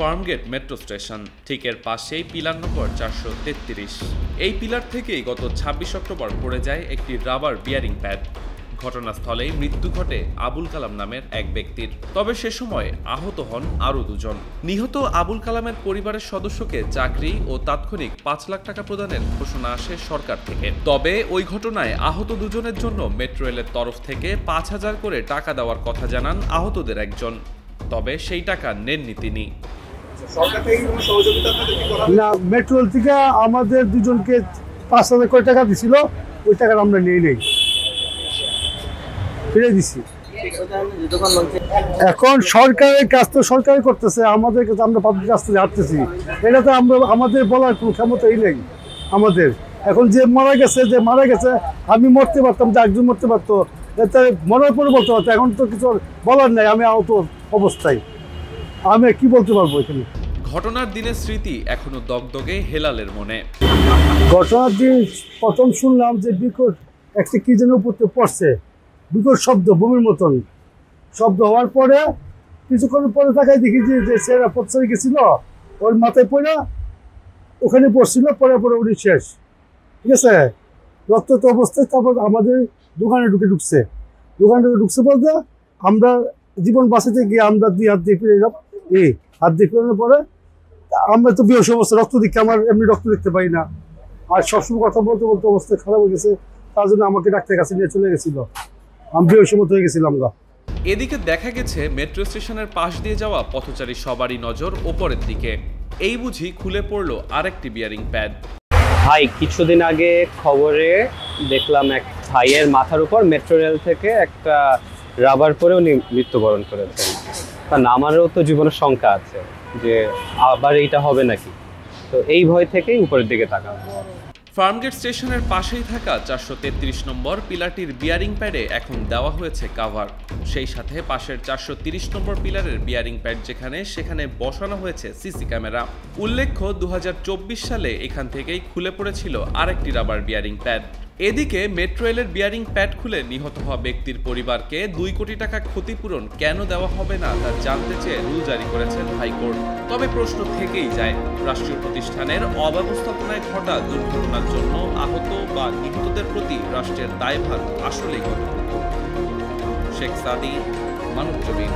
Farmgate metro station, ঠিক এর পাশেই পিলার নম্বর 433। এই পিলার থেকেই গত 26 অক্টোবর পড়ে যায় একটি রাবার বিয়ারিং প্যাড। ঘটনাস্থলেই মৃত্যু ঘটে আবুল কালাম নামের এক ব্যক্তির। তবে সে সময় আহত হন আরও দুজন। নিহত আবুল কালামের পরিবারের সদস্যকে চাকরি ও তাৎক্ষণিক 5 লাখ টাকা প্রদানের ঘোষণা আসে সরকার থেকে। তবে ওই ঘটনায় আহত দুজনের জন্য মেট্রো রেলের তরফ থেকে 5,000 করে টাকা দেওয়ার কথা জানান আহতদের একজন। তবে সেই টাকা নেননি তিনি। না, মেট্রো রেল থেকে আমাদের দুজনকে 5,000 করে টাকা দিছিল, ওই টাকা আমরা নিয়ে নেই, ফিরে দিছি। এখন সরকারের কাজ তো সরকারই করতেছে, আমাদের কাছে আমরা পাবলিক কাছ থেকে হাঁটতেছি, এটা তো আমরা আমাদের বলার কোনো ক্ষমতাই নেই আমাদের। এখন যে মারা গেছে আমি মরতে পারতাম, যে একজন মরতে পারতো, এটা মরার পরে বলতে পারতো। এখন তো কিছু বলার নাই, আমি আহত অবস্থায়, আমি কি বলতে পারবো এখানে। ঘটনার দিনের স্মৃতি এখনো দগদগে হেলালের মনে। ঘটনার দিন প্রথম শুনলাম যে বিকট একটা কি যেন উপর পড়ছে, বিকট শব্দ, বমির মতন শব্দ হওয়ার পরে কিছুক্ষণ পরে তাকাই দেখি যে সেরা পথে গেছিল, ওর মাথায় পড়ে ওখানে পড়ছিল, পরে উনি শেষ। ঠিক আছে, রক্ত অবস্থায়। তারপর আমাদের দোকানে ঢুকছে বলতে আমরা জীবন বাঁচাতে গিয়ে আমরা 2 হাত দিয়ে ফিরে এলাম। হাত দিয়ে ফিরানোর পরে আমরা তো বেশ অবস্থা, রক্ত দেখতে আমার এমনি রক্ত দেখতে পাই না, আর সবসময় কথা বলতে অবস্থা খারাপ হয়ে গেছে। তার জন্য আমাকে ডাক্তারের কাছে নিয়ে চলে গেছিল, আমি বেশ মতো হয়ে গেছিলাম। এদিকে দেখা গেছে মেট্রো স্টেশনের পাশ দিয়ে যাওয়া পথচারী সবারই নজর ওপরের দিকে। এই বুঝি খুলে পড়লো আরেকটি বিয়ারিং প্যাড। ভাই, কিছুদিন আগে খবরে দেখলাম এক ভাইয়ের মাথার উপর মেট্রো রেল থেকে একটা রাবার পরে উনি মৃত্যুবরণ করেছেন। কারণ আমারও তো জীবনের শঙ্কা আছে যে আবার এইটা হবে নাকি, তো এই ভয় থেকেই উপরের দিকে তাকাবো। ফার্মগেট স্টেশনের পাশেই থাকা 433 নম্বর পিলারটির বিয়ারিং প্যাডে এখন দেওয়া হয়েছে কাভার। সেই সাথে পাশের 430 নম্বর পিলারের বিয়ারিং প্যাড সেখানে বসানো হয়েছে সিসি ক্যামেরা। উল্লেখ্য 2024 সালে এখান থেকেই খুলে পড়েছিল আরেকটি রাবার বিয়ারিং প্যাড। এদিকে মেট্রো রেলের বিয়ারিং প্যাড খুলে নিহত হওয়া ব্যক্তির পরিবারকে 2 কোটি টাকা ক্ষতিপূরণ কেন দেওয়া হবে না তা জানতে চেয়ে রুল জারি করেছেন হাইকোর্ট। তবে প্রশ্ন থেকেই যায়, রাষ্ট্রীয় প্রতিষ্ঠানের অব্যবস্থাপনায় ঘটা দুর্ঘটনার জন্য আহত বা নিহতদের প্রতি রাষ্ট্রের দায়ভার আসলেই কতটুকু। শেখ সাদি, মানবজমিন।